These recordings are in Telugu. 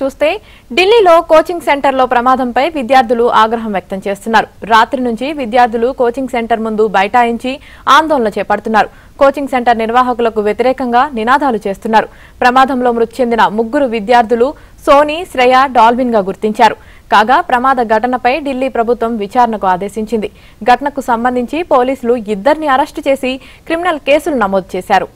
చూస్తే ఢిల్లీలో కోచింగ్ సెంటర్లో ప్రమాదంపై విద్యార్థులు ఆగ్రహం వ్యక్తం చేస్తున్నారు. రాత్రి నుంచి విద్యార్థులు కోచింగ్ సెంటర్ ముందు బైఠాయించి ఆందోళన చేపడుతున్నారు. కోచింగ్ సెంటర్ నిర్వాహకులకు వ్యతిరేకంగా నినాదాలు చేస్తున్నారు. ప్రమాదంలో మృతి చెందిన 3 విద్యార్థులు సోనీ, శ్రేయ, డాల్విన్ గా గుర్తించారు. కాగా ప్రమాద ఘటనపై ఢిల్లీ ప్రభుత్వం విచారణకు ఆదేశించింది. ఘటనకు సంబంధించి పోలీసులు 2ని అరెస్టు చేసి క్రిమినల్ కేసులు నమోదు చేశారు.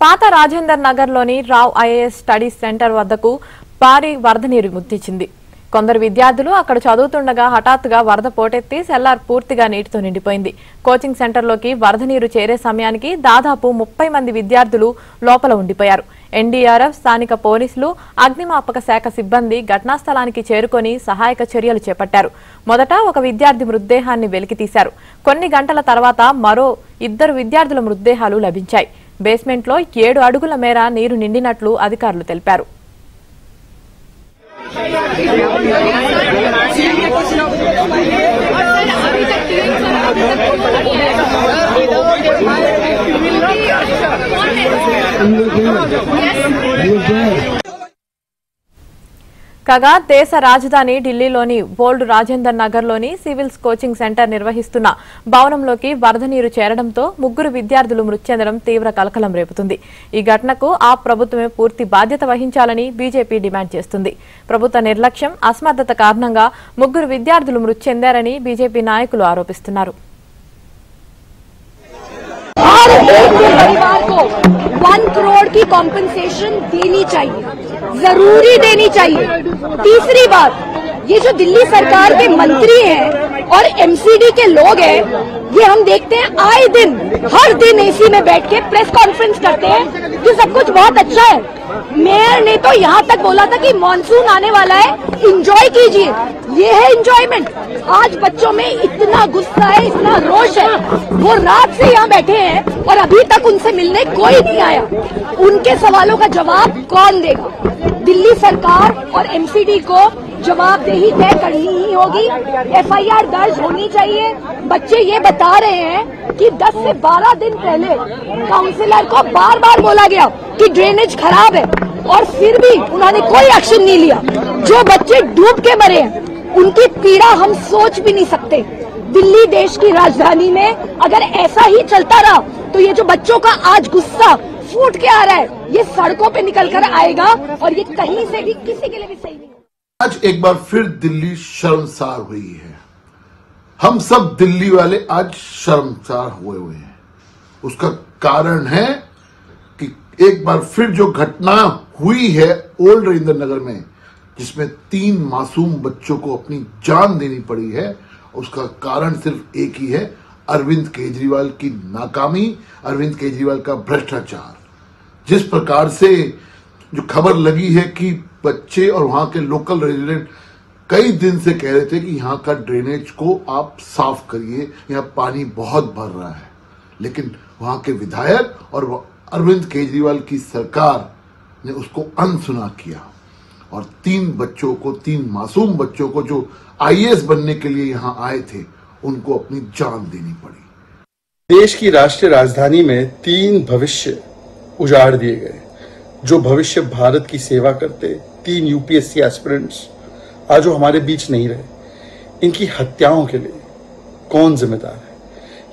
పాత రాజేందర్ నగర్ లోని రావ్ ఐఏఎస్ స్టడీస్ సెంటర్ వద్దకు భారీ వరద నీరు ముట్టించింది. కొందరు విద్యార్థులు అక్కడ చదువుతుండగా హఠాత్తుగా వరద పోటెత్తి సెల్లార్ పూర్తిగా నీటితో నిండిపోయింది. కోచింగ్ సెంటర్లోకి వరద నీరు చేరే సమయానికి దాదాపు 30 మంది విద్యార్థులు లోపల ఉండిపోయారు. ఎన్డీఆర్ఎఫ్, స్థానిక పోలీసులు, అగ్నిమాపక శాఖ సిబ్బంది ఘటనా స్థలానికి చేరుకొని సహాయక చర్యలు చేపట్టారు. మొదట ఒక విద్యార్థి మృతదేహాన్ని వెలికితీశారు. కొన్ని గంటల తర్వాత మరో 2 విద్యార్థుల మృతదేహాలు లభించాయి. బేస్మెంట్లో 7 అడుగుల మేర నీరు నిండినట్లు అధికారులు తెలిపారు. కాగా దేశ రాజధాని ఢిల్లీలోని ఓల్డ్ రాజేందర్ నగర్ లోని సివిల్స్ కోచింగ్ సెంటర్ నిర్వహిస్తున్న భవనంలోకి వరద నీరు చేరడంతో 3 విద్యార్థులు మృతి చెందడం తీవ్ర కలకలం రేపుతుంది. ఈ ఘటనకు ఆ ప్రభుత్వమే పూర్తి బాధ్యత వహించాలని బీజేపీ డిమాండ్ చేస్తుంది. ప్రభుత్వ నిర్లక్ష్యం, అసమర్థత కారణంగా 3 విద్యార్థులు మృతి చెందారని బీజేపీ నాయకులు ఆరోపిస్తున్నారు. 1 करोड़ की कॉम्पनसेशन देनी चाहिए, जरूरी देनी चाहिए। तीसरी बात, ये जो दिल्ली सरकार के मंत्री हैं और एमसीडी के लोग हैं, ये हम देखते हैं आए दिन हर दिन एसी में बैठ के प्रेस कॉन्फ्रेंस करते हैं कि सब कुछ बहुत अच्छा है। मेयर ने तो यहाँ तक बोला था कि मॉनसून आने वाला है, एंजॉय कीजिए। ये है एंजॉयमेंट। आज बच्चों में इतना गुस्सा है, इतना रोष है, वो रात से यहाँ बैठे हैं और अभी तक उनसे मिलने कोई नहीं आया। उनके सवालों का जवाब कौन देगा? दिल्ली सरकार और एमसीडी को जवाबदेही तय करनी ही होगी। एफआईआर दर्ज होनी चाहिए। बच्चे ये बता रहे हैं कि 10 से 12 दिन पहले काउंसलर को बार बार बोला गया कि ड्रेनेज खराब है और फिर भी उन्होंने कोई एक्शन नहीं लिया। जो बच्चे डूब के मरे हैं उनकी पीड़ा हम सोच भी नहीं सकते। दिल्ली देश की राजधानी में अगर ऐसा ही चलता रहा तो ये जो बच्चों का आज गुस्सा फूट के आ रहा है, ये सड़कों पे निकल कर आएगा और ये कहीं से भी किसी के लिए भी सही नहीं। आज एक बार फिर दिल्ली शर्मसार हुई है। हम सब दिल्ली वाले आज शर्मसार हुए हैं। उसका कारण है कि एक बार फिर जो घटना हुई है ओल्ड राजेंद्र नगर में, जिसमें 3 मासूम बच्चों को अपनी जान देनी पड़ी है, उसका कारण सिर्फ एक ही है, अरविंद केजरीवाल की नाकामी, अरविंद केजरीवाल का भ्रष्टाचार। जिस प्रकार से जो खबर लगी है कि बच्चे और वहां के लोकल रेजिडेंट कई दिन से कह रहे थे कि यहाँ का ड्रेनेज को आप साफ करिए, यहाँ पानी बहुत भर रहा है, लेकिन वहां के विधायक और अरविंद केजरीवाल की सरकार ने उसको अनसुना किया और 3 बच्चों को, 3 मासूम बच्चों को जो आईएएस बनने के लिए यहाँ आए थे, उनको अपनी जान देनी पड़ी। देश की राष्ट्रीय राजधानी में 3 भविष्य उजाड़ दिए गए, जो भविष्य भारत की सेवा करते 3 यूपीएससी एस्पिरेंट्स आज वो हमारे बीच नहीं रहे। इनकी हत्याओं के लिए कौन जिम्मेदार है?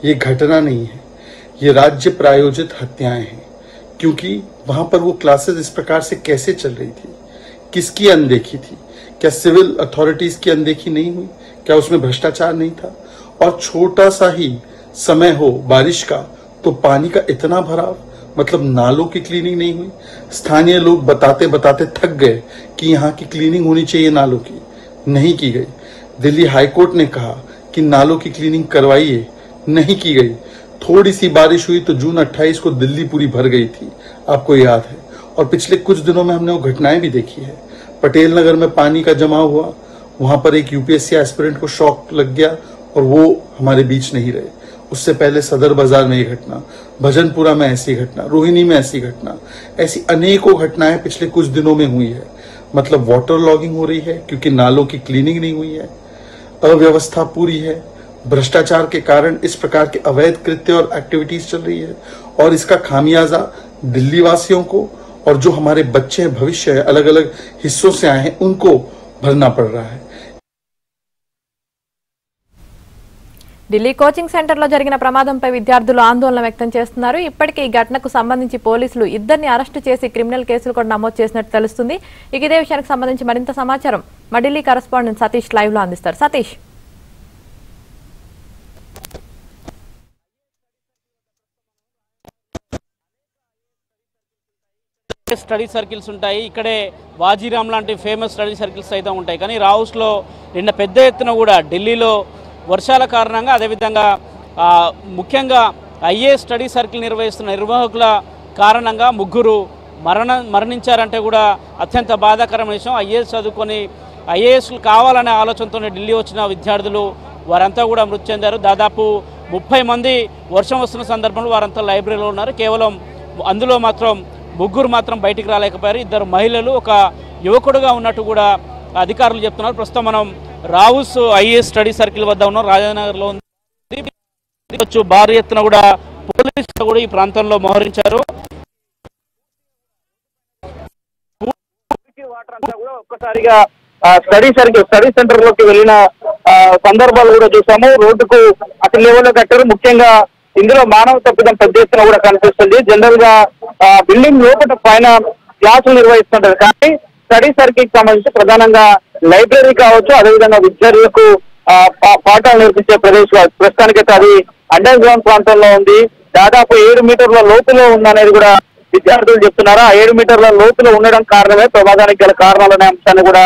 ये घटना नहीं है, ये राज्य प्रायोजित हत्याएं हैं। क्योंकि वहां पर वो क्लासेस इस प्रकार से कैसे चल रही थी, किसकी अनदेखी थी? क्या सिविल अथॉरिटीज की अनदेखी नहीं हुई? क्या उसमें भ्रष्टाचार नहीं था? और छोटा सा ही समय हो बारिश का तो पानी का इतना भराव, मतलब नालों की क्लीनिंग नहीं हुई। स्थानीय लोग बताते बताते थक गए कि यहाँ की क्लीनिंग होनी चाहिए, नालों की नहीं की गई। दिल्ली हाईकोर्ट ने कहा कि नालों की क्लीनिंग करवाइए, नहीं की गई। थोड़ी सी बारिश हुई तो जून 28 को दिल्ली पूरी भर गई थी, आपको याद है। और पिछले कुछ दिनों में हमने वो घटनाएं भी देखी है। पटेल नगर में पानी का जमाव हुआ, वहां पर एक यूपीएससी एस्पिरेंट को शॉक लग गया और वो हमारे बीच नहीं रहे। उससे पहले सदर बाजार में ये घटना, भजनपुरा में ऐसी घटना, रोहिणी में ऐसी घटना, ऐसी अनेकों घटनाएं पिछले कुछ दिनों में हुई है। मतलब वाटर लॉगिंग हो रही है क्योंकि नालों की क्लीनिंग नहीं हुई है, अव्यवस्था पूरी है, भ्रष्टाचार के कारण इस प्रकार के अवैध कृत्य और एक्टिविटीज चल रही है, और इसका खामियाजा दिल्ली वासियों को और जो हमारे बच्चे हैं, भविष्य है, अलग अलग हिस्सों से आए हैं, उनको भरना पड़ रहा है। ఢిల్లీ కోచింగ్ సెంటర్లో జరిగిన ప్రమాదంపై విద్యార్థులు ఆందోళన వ్యక్తం చేస్తున్నారు. ఇప్పటికే ఈ ఘటనకు సంబంధించి పోలీసులు ఇద్దరిని అరెస్టు చేసి క్రిమినల్ కేసులు కూడా నమోదు చేసినట్టు తెలుస్తుంది. ఇక ఇదే విషయానికి సంబంధించి మరింత సమాచారం మా ఢిల్లీ కరెస్పాండెంట్ సతీష్ లైవ్ లో అందిస్తారు. సతీష్. స్టడీ సర్కిల్స్ ఉంటాయి, ఇక్కడే వాజీరామ్ లాంటి ఫేమస్ స్టడీ సర్కిల్స్ అయితే ఉంటాయి. కానీ రావుస్లో నిన్న పెద్ద ఎత్తున కూడా ఢిల్లీలో వర్షాల కారణంగా, అదేవిధంగా ముఖ్యంగా ఐఏఎస్ స్టడీ సర్కిల్ నిర్వహిస్తున్న నిర్వాహకుల కారణంగా ముగ్గురు మరణించారంటే కూడా అత్యంత బాధాకరమైన విషయం. ఐఏఎస్ చదువుకొని ఐఏఎస్లు కావాలనే ఆలోచనతోనే ఢిల్లీ వచ్చిన విద్యార్థులు వారంతా కూడా మృతి చెందారు. దాదాపు 30 మంది వర్షం వస్తున్న సందర్భంలో వారంతా లైబ్రరీలో ఉన్నారు. కేవలం అందులో మాత్రం ముగ్గురు మాత్రం బయటికి రాలేకపోయారు. 2 మహిళలు, ఒక యువకుడుగా ఉన్నట్టు కూడా అధికారులు చెప్తున్నారు. ప్రస్తుతం మనం రావుస్ ఐఏఎస్ స్టడీ సర్కిల్ వద్ద ఉన్నాం, రాజానగర్లో ఉంది. భారీ ఎత్తున కూడా పోలీసులు కూడా ఈ ప్రాంతంలో మోహరించారు. ఒక్కసారిగా స్టడీ సెంటర్ లోకి వెళ్ళిన సందర్భాలు కూడా చూసాము. రోడ్డుకు అసలు లెవెల్లో కట్టారు. ముఖ్యంగా ఇందులో మానవ తప్పిదం పెద్ద ఎత్తున కూడా కనిపిస్తుంది. జనరల్ గా బిల్డింగ్ లోపల పైన క్లాసులు నిర్వహిస్తుంటారు, కానీ స్టడీ సర్కిల్ కి సంబంధించి ప్రధానంగా లైబ్రరీ కావచ్చు, అదేవిధంగా విద్యార్థులకు పాఠాలు నేర్పించే ప్రదేశం. ప్రస్తుతానికైతే అది అండర్ గ్రౌండ్ ప్రాంతంలో ఉంది. దాదాపు 7 మీటర్ల లోతులో ఉందనేది కూడా విద్యార్థులు చెప్తున్నారు. ఆ 7 మీటర్ల లోతులో ఉండడం కారణమే ప్రమాదానికి గల కారణాలనే అంశాన్ని కూడా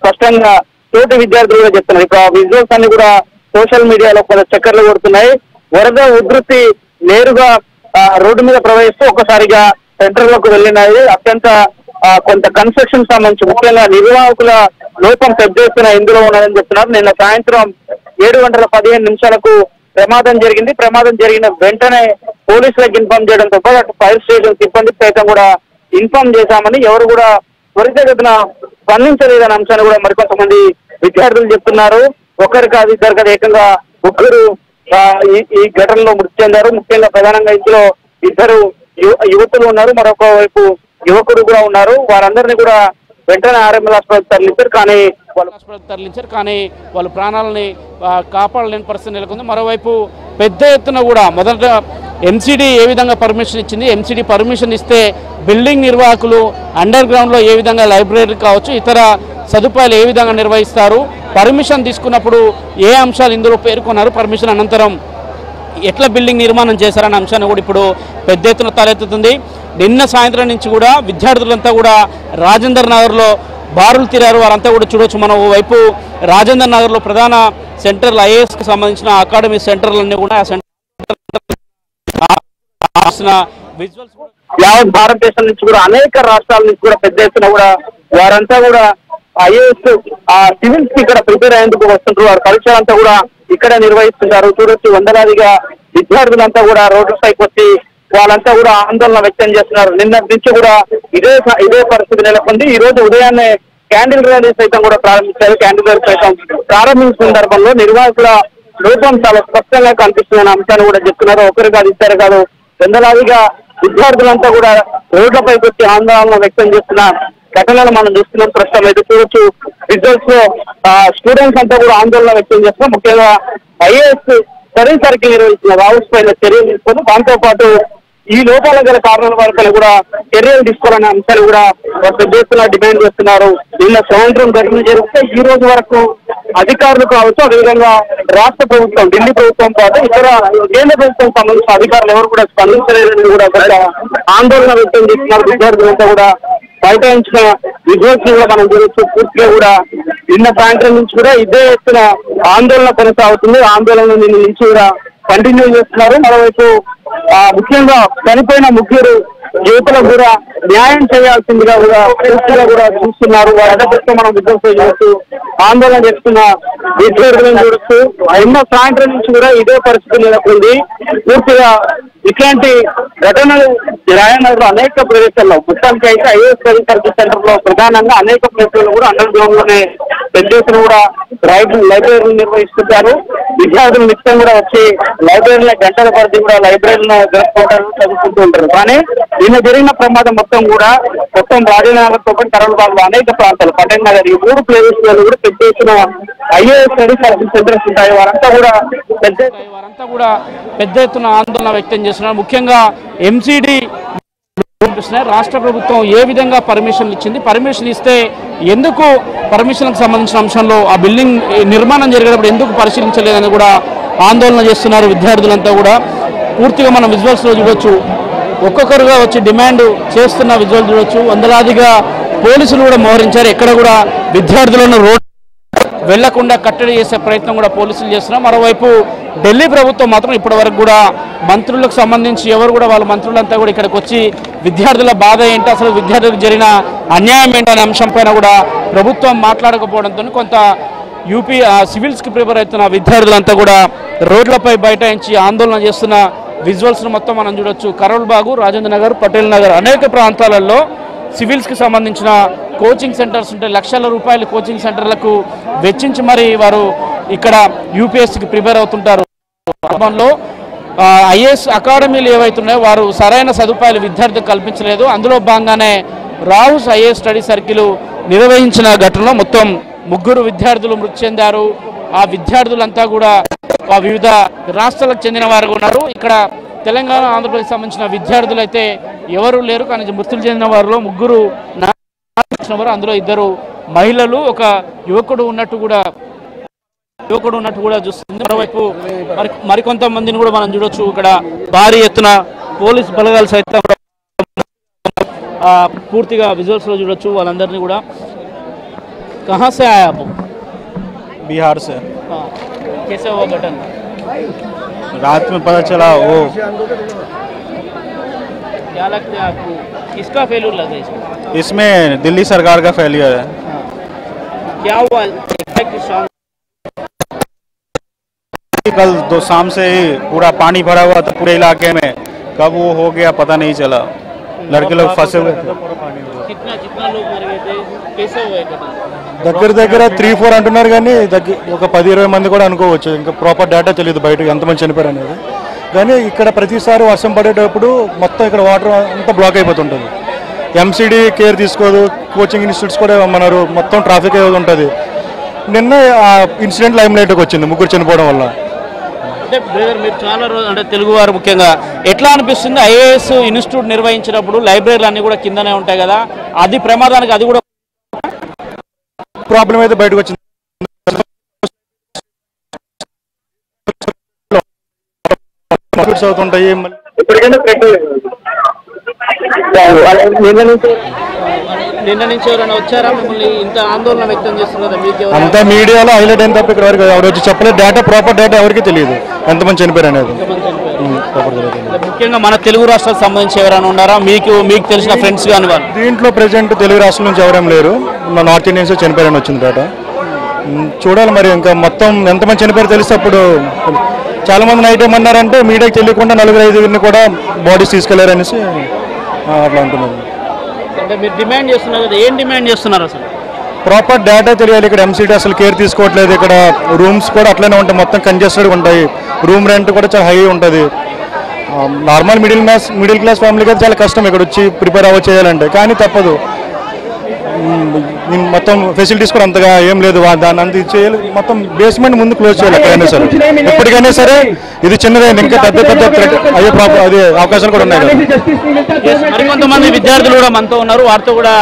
స్పష్టంగా తోటి విద్యార్థులు కూడా చెప్తున్నారు. ఇప్పుడు ఆ విజువల్స్ అన్ని కూడా సోషల్ మీడియాలో కొంత చక్కర్లు కొడుతున్నాయి. వరద ఉధృతి నేరుగా రోడ్డు మీద ప్రవహిస్తూ ఒక్కసారిగా సెంటర్ లోకి వెళ్ళినాయి. అత్యంత కొంత కన్స్ట్రక్షన్ సంబంధించి ముఖ్యంగా నిర్వాహకుల లోపం పెద్ద ఎత్తున ఇందులో ఉన్నదని చెప్తున్నారు. నిన్న సాయంత్రం 7:15 ప్రమాదం జరిగింది. ప్రమాదం జరిగిన వెంటనే పోలీసులకు ఇన్ఫార్మ్ చేయడంతో పాటు అటు ఫైర్ స్టేషన్ సిబ్బంది సైతం కూడా ఇన్ఫార్మ్ చేశామని, ఎవరు కూడా త్వరితగతిన స్పందించలేదనే అంశాన్ని కూడా మరికొంతమంది విద్యార్థులు చెప్తున్నారు. ఒకరు కాదు, ఇద్దరు కాదు, ఏకంగా ముగ్గురు ఈ ఘటనలో మృతి చెందారు. ముఖ్యంగా ప్రధానంగా ఇందులో 2 యువతులు ఉన్నారు, మరొక వైపు యువకుడు కూడా ఉన్నారు. వారందరినీ కూడా వెంటనే ఆర్ఎంఎల్ హాస్పిటల్ తరలించారు, కానీ వాళ్ళు ప్రాణాలని కాపాడలేని పరిస్థితి నెలకొంది. మరోవైపు పెద్ద ఎత్తున కూడా మొదట ఎంసీడీ ఏ విధంగా పర్మిషన్ ఇచ్చింది, ఎంసీడీ పర్మిషన్ ఇస్తే బిల్డింగ్ నిర్వాహకులు అండర్ గ్రౌండ్లో ఏ విధంగా లైబ్రరీ కావచ్చు, ఇతర సదుపాయాలు ఏ విధంగా నిర్వహిస్తారు, పర్మిషన్ తీసుకున్నప్పుడు ఏ అంశాలు ఇందులో పేర్కొన్నారు, పర్మిషన్ అనంతరం ఎట్లా బిల్డింగ్ నిర్మాణం చేశారనే అంశాన్ని కూడా ఇప్పుడు పెద్ద ఎత్తున తలెత్తుతుంది. నిన్న సాయంత్రం నుంచి కూడా విద్యార్థులంతా కూడా రాజేందర్ నగర్లో బారులు తీరారు. వారంతా కూడా చూడొచ్చు. మనం ఓవైపు రాజేందర్ నగర్లో ప్రధాన సెంటర్లు ఐఏఎస్కి సంబంధించిన అకాడమీ సెంటర్లన్నీ కూడా విజువల్స్ యావత్ భారతదేశం నుంచి కూడా అనేక రాష్ట్రాల నుంచి కూడా పెద్ద ఎత్తున కూడా వారంతా కూడా ఐఏఎస్ సివిల్స్ కి ఇక్కడ ప్రిపేర్ అయ్యేందుకు వస్తుంటారు. వారి పరీక్షలంతా కూడా ఇక్కడ నిర్వహిస్తుంటారు. చూడొచ్చు, వందలాదిగా విద్యార్థులంతా కూడా రోడ్ల పైకి వచ్చి వాళ్ళంతా కూడా ఆందోళన వ్యక్తం చేస్తున్నారు. నిన్నటి నుంచి కూడా ఇదే పరిస్థితి నెలకొంది. ఈ రోజు ఉదయాన్నే క్యాండిల్ ర్యాలీ సైతం కూడా ప్రారంభించారు. క్యాండిల్ ర్యాలీ సైతం ప్రారంభించిన సందర్భంలో నిర్వాహకుల లోపం చాలా స్పష్టంగా కనిపిస్తుందన్న అంశాన్ని కూడా చెప్తున్నారు. ఒకరు కాదు, ఇద్దరు కాదు, వందలాదిగా విద్యార్థులంతా కూడా రోడ్లపైకి వచ్చి ఆందోళన వ్యక్తం చేస్తున్న ఘటనలు మనం చూస్తున్నాం. ప్రస్తుతం అయితే చూడొచ్చు, రిజల్ట్స్ లో స్టూడెంట్స్ అంతా కూడా ఆందోళన వ్యక్తం చేస్తున్నారు. ముఖ్యంగా ఐఏఎస్ స్టడీ సర్కిల్ నిర్వహించిన రావుస్ పైన చర్యలు తీసుకొని దాంతో పాటు ఈ లోపాల గల కారణాల వరకు కూడా చర్యలు తీసుకోవాలనే అంశాలు కూడా పెద్ద ఎత్తున డిమాండ్ చేస్తున్నారు. నిన్న సాయంత్రం ఘటన జరిగితే ఈ రోజు వరకు అధికారులు కావచ్చు, అదేవిధంగా రాష్ట్ర ప్రభుత్వం, ఢిల్లీ ప్రభుత్వం పాటు ఇతర కేంద్ర ప్రభుత్వం సంబంధించిన అధికారులు ఎవరు కూడా స్పందించలేదని కూడా ఆందోళన వ్యక్తం చేస్తున్నారు. విద్యార్థులంతా కూడా బైఠాయించిన విజువల్స్ కూడా మనం చూడొచ్చు. పూర్తిగా కూడా నిన్న సాయంత్రం నుంచి కూడా ఇదే ఎత్తున ఆందోళన కొనసాగుతుంది. ఆందోళన నిన్న నుంచి కూడా కంటిన్యూ చేస్తున్నారు. మరోవైపు ముఖ్యంగా చనిపోయిన ముగ్గురు యువతులకు కూడా న్యాయం చేయాల్సిందిగా కూడా పూర్తిగా కూడా చూస్తున్నారు. వారి మనం విధ్వంసం చూడొచ్చు, ఆందోళన చేస్తున్న విద్యార్థులను చూడొచ్చు. ఎన్నో సాయంత్రం నుంచి కూడా ఇదే పరిస్థితి నెలకొంది. పూర్తిగా ఇట్లాంటి ఘటనలు రాయనగర్లో అనేక ప్రదేశాల్లో, మొత్తానికి అయితే ఐఏఎస్ స్టడీ సర్వీస్ సెంటర్ లో ప్రధానంగా అనేక ప్లేసుల్లో కూడా అండర్ గ్రౌండ్ లోనే పెద్ద ఎత్తున కూడా లైబ్రరీలు నిర్వహిస్తుంటారు. విద్యార్థులు నిత్యం కూడా వచ్చి లైబ్రరీలో గంటల పరిధి కూడా లైబ్రరీలో జరుపుకుంటారు, చదువుకుంటూ ఉంటారు. కానీ నిన్న జరిగిన ప్రమాదం మొత్తం రాజనగర్తో పాటు కరోల్బాగ్లో అనేక ప్రాంతాలు, పటేల్ నగర్, ఈ 3 ప్లేసెస్లలో కూడా పెద్ద ఎత్తున ఐఏఎస్ స్టడీ సర్వీస్ సెంటర్స్ ఉంటాయి. వారంతా కూడా పెద్ద ఎత్తున ఆందోళన వ్యక్తం చేస్తున్నారు. ముఖ్యంగా ఎంసీడీ రాష్ట్ర ప్రభుత్వం ఏ విధంగా పర్మిషన్ ఇచ్చింది, పర్మిషన్ ఇస్తే ఎందుకు పర్మిషన్కి సంబంధించిన అంశంలో ఆ బిల్డింగ్ నిర్మాణం జరిగేటప్పుడు ఎందుకు పరిశీలించలేదని కూడా ఆందోళన చేస్తున్నారు విద్యార్థులంతా కూడా. పూర్తిగా మనం విజువల్స్లో చూడొచ్చు, ఒక్కొక్కరుగా వచ్చి డిమాండ్ చేస్తున్న విజువల్ చూడొచ్చు. వందలాదిగా పోలీసులు కూడా మోహరించారు. ఎక్కడ కూడా విద్యార్థులను రోడ్ వెళ్లకుండా కట్టడి చేసే ప్రయత్నం కూడా పోలీసులు చేస్తున్నారు. మరోవైపు ఢిల్లీ ప్రభుత్వం మాత్రం ఇప్పటి వరకు కూడా మంత్రులకు సంబంధించి ఎవరు కూడా వాళ్ళ మంత్రులంతా కూడా ఇక్కడికి వచ్చి విద్యార్థుల బాధ ఏంటి, అసలు విద్యార్థులకు జరిగిన అన్యాయం ఏంటనే అంశం పైన కూడా ప్రభుత్వం మాట్లాడకపోవడంతో కొంత యూపీ సివిల్స్కి ప్రిపేర్ అవుతున్న విద్యార్థులంతా కూడా రోడ్లపై బైఠాయించి ఆందోళన చేస్తున్న విజువల్స్ను మొత్తం మనం చూడొచ్చు. కరోల్బాగు, రాజేంద్ర నగర్, పటేల్ నగర్ అనేక ప్రాంతాలలో సివిల్స్కి సంబంధించిన కోచింగ్ సెంటర్స్ ఉంటాయి. లక్షల రూపాయల కోచింగ్ సెంటర్లకు వెచ్చించి మరి వారు ఇక్కడ యూపీఎస్సీకి ప్రిపేర్ అవుతుంటారు. ఐఏఎస్ అకాడమీలు ఏవైతున్నాయో వారు సరైన సదుపాయాలు విద్యార్థులకు కల్పించలేదు. అందులో భాగంగానే రావుస్ ఐఏఎస్ స్టడీ సర్కిల్ నిర్వహించిన ఘటనలో మొత్తం 3 విద్యార్థులు మృతి చెందారు. ఆ విద్యార్థులంతా కూడా వివిధ రాష్ట్రాలకు చెందిన వారు ఉన్నారు. ఇక్కడ తెలంగాణ, ఆంధ్రప్రదేశ్ సంబంధించిన విద్యార్థులు అయితే ఎవరు లేరు. కానీ మృతులు చెందిన వారిలో 3 అందులో 2 మహిళలు, ఒక యువకుడు ఉన్నట్టు కూడా చూస్తుంది. మరోవైపు మరికొంతమందిని కూడా మనం చూడొచ్చు. ఇక్కడ భారీ ఎత్తున పోలీస్ బలగాలు సైతం పూర్తిగా విజువల్స్ లో చూడొచ్చు. వాళ్ళందరినీ కూడా कहाँ से आए आप? बिहार से। कैसे हुआ घटना? रात में पता चला वो। क्या लगता है आपको, किसका फेल्यूर लगा इसमें? इसमें दिल्ली सरकार का फेलियर है। क्या हुआ? कल शाम से ही पूरा पानी भरा हुआ था पूरे इलाके में, कब वो हो गया पता नहीं चला। लड़के लोग फंसे हुए थे। कितना लोग मर गए थे, कैसे हुआ घटना? దగ్గర 3-4 అంటున్నారు కానీ ఒక 10-20 మంది కూడా అనుకోవచ్చు. ఇంకా ప్రాపర్ డేటా తెలియదు బయటకు ఎంతమంది చనిపోయారు అనేది. కానీ ఇక్కడ ప్రతిసారి వర్షం పడేటప్పుడు మొత్తం ఇక్కడ వాటర్ అంతా బ్లాక్ అయిపోతుంటుంది. ఎంసీడీ కేర్ తీసుకోదు, కోచింగ్ ఇన్స్టిట్యూట్స్ కూడా ఇవ్వమన్నారు, మొత్తం ట్రాఫిక్ ఏదో ఉంటుంది. నిన్న ఆ ఇన్సిడెంట్ లైమ్ లైట్కి వచ్చింది 3 చనిపోవడం వల్ల. అంటే బ్రదర్, మీరు చాలా రోజు అంటే తెలుగు వారు ముఖ్యంగా ఎట్లా అనిపిస్తుంది? ఐఏఎస్ ఇన్స్టిట్యూట్ నిర్వహించినప్పుడు లైబ్రరీలు అన్ని కూడా కిందనే ఉంటాయి కదా, అది ప్రమాదానికి అది కూడా ప్రాబ్లం అయితే బయటకు వచ్చింది. అవుతుంటాయి. నిన్న నుంచి ఎవరైనా వచ్చారా మిమ్మల్ని ఇంత ఆందోళన వ్యక్తం చేస్తున్నారు? అంతా మీడియాలో హైలైట్ అయిన తప్ప ఇక్కడ వరకు ఎవరు వచ్చి చెప్పలేదు. డేటా ప్రాపర్ డేటా ఎవరికి తెలియదు ఎంతమంది చనిపోయారు అనేది. ముఖ్యంగా మన తెలుగు రాష్ట్రాలకు సంబంధించి ఎవరైనా ఉన్నారా మీకు తెలిసిన ఫ్రెండ్స్ కానీ? దీంట్లో ప్రెసెంట్ తెలుగు రాష్ట్రాల నుంచి ఎవరేం లేరు. నార్త్ ఇండియన్స్ చనిపోయారని వచ్చింది డేటా. చూడాలి మరి ఇంకా మొత్తం ఎంతమంది చనిపోయారు తెలిస్తే అప్పుడు. చాలా మంది నైట్ ఏమన్నారంటే మీడియాకి తెలియకుండా 4-5 కూడా బాడీస్ తీసుకెళ్లారు అనేసి అట్లా అంటున్నారు. మీరు డిమాండ్ చేస్తున్నారు కదా, ఏం డిమాండ్ చేస్తున్నారు అసలు? ప్రాపర్ డేటా తెలియాలి. ఇక్కడ ఎంసీడీ అసలు కేర్ తీసుకోవట్లేదు. ఇక్కడ రూమ్స్ కూడా అట్లనే ఉంటాయి, మొత్తం కంజెస్టెడ్గా ఉంటాయి. రూమ్ రెంట్ కూడా చాలా హై ఉంటుంది. నార్మల్ మిడిల్ క్లాస్ ఫ్యామిలీకి అయితే చాలా కష్టం ఇక్కడ వచ్చి ప్రిపేర్ చేయాలంటే. కానీ తప్పదు, మొత్తం ఫెసిలిటీస్ కూడా అంతగా ఏం లేదు. దాన్ని అంత చేయాలి. మొత్తం బేస్మెంట్ ముందు క్లోజ్ చేయాలి ఎక్కడైనా సరే. ఎప్పటికైనా సరే ఇది చిన్నదే, ఇంకా పెద్ద అయ్యే అదే అవకాశాలు కూడా ఉన్నాయి. మరికొంతమంది విద్యార్థులు కూడా మనతో ఉన్నారు, వారితో కూడా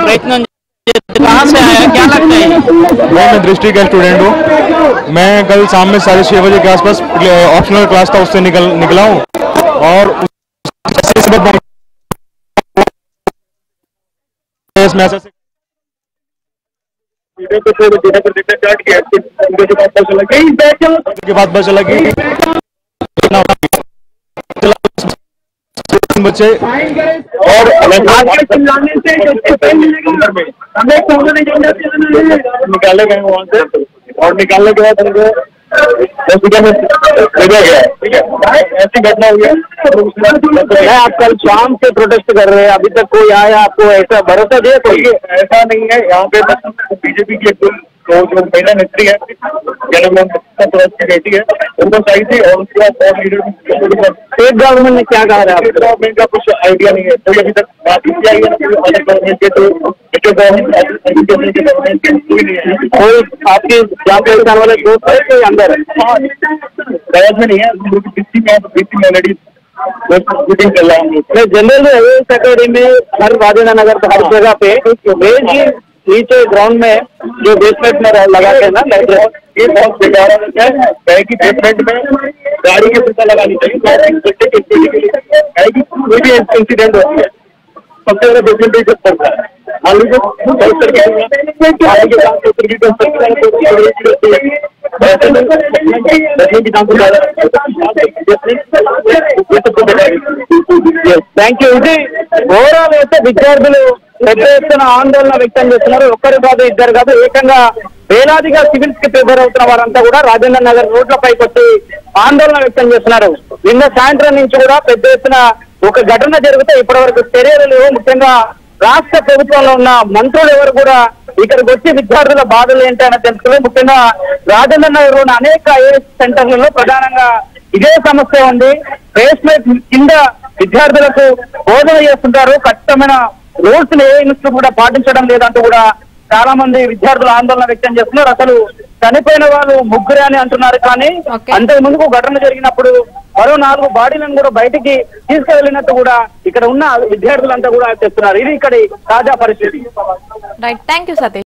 ప్రయత్నం. मैं दृष्टि का स्टूडेंट हूँ. मैं कल शाम में 6:30 बजे के आसपास ऑप्शनल क्लास था, उससे निकला हूँ और के बाद बस लगी बच्चे और निकाले गए वहाँ से और निकालने के बाद उनको हॉस्पिटल में भेजा गया। ठीक है, ऐसी घटना हुई है। आप कल शाम से प्रोटेस्ट कर रहे हैं, अभी तक कोई आया आपको ऐसा भरोसा दिया? कोई ऐसा नहीं है यहाँ पे। बीजेपी की जो महिला नेत्री है की बेटी है, उनको सही थी और उसके बाद स्टेट गवर्नमेंट ने क्या कहा है? गवर्नमेंट का कुछ आइडिया नहीं है, कोई अभी तक बात नहीं आई है। अलग गवर्नमेंट के तो कोई आपके जहाँ पे वाले दोस्त है कोई अंदर है? बयाज में नहीं है, लेडीज मीटिंग चल रहा है। जनरल अकेडमी में हर राजेंद्र नगर हर जगह पे नीचे ग्राउंड में जो बेसमेंट में लगा के ना ये बहुत बेकार है कि बेसमेंट में गाड़ी की सुविधा लगानी चाहिए। कोई भी इंसिडेंट होती है सबसे ज्यादा बेसमेंट ही पड़ता है। Thank you. ఇది ఓవరాల్ అయితే విద్యార్థులు పెద్ద ఎత్తున ఆందోళన వ్యక్తం చేస్తున్నారు. ఒక్కరు కాదు, ఇద్దరు కాదు, ఏకంగా వేలాదిగా సివిల్స్ కి ప్రిపేర్ అవుతున్న వారంతా కూడా రాజేంద్ర నగర్ రోడ్లపైకి వచ్చి ఆందోళన వ్యక్తం చేస్తున్నారు. నిన్న సాయంత్రం నుంచి కూడా పెద్ద ఎత్తున ఒక ఘటన జరిగితే ఇప్పటి వరకు చర్యలు లేవు. ముఖ్యంగా రాష్ట్ర ప్రభుత్వంలో ఉన్న మంత్రులు ఎవరు కూడా ఇక్కడికి వచ్చి విద్యార్థుల బాధలు ఏంటని తెలుసుకోలేదు. ముఖ్యంగా రాజేంద్ర నగర్ లోని అనేక ఐఏఎస్ సెంటర్లలో ప్రధానంగా ఇదే సమస్య ఉంది. ప్లేస్మెంట్ కింద విద్యార్థులకు బోధన చేస్తుంటారు, ఖచ్చితమైన రూల్స్ ఏ ఇన్స్టిట్యూట్ కూడా పాటించడం లేదంటూ కూడా చాలా మంది విద్యార్థులు ఆందోళన వ్యక్తం చేస్తున్నారు. అసలు చనిపోయిన వాళ్ళు ముగ్గురే అని అంటున్నారు, కానీ అంతకు ముందుకు ఘటన జరిగినప్పుడు మరో 4 బాడీలను కూడా బయటికి తీసుకువెళ్ళినట్టు కూడా ఇక్కడ ఉన్న విద్యార్థులంతా కూడా చెప్తున్నారు. ఇది ఇక్కడ తాజా పరిస్థితి. Right, thank you Satish.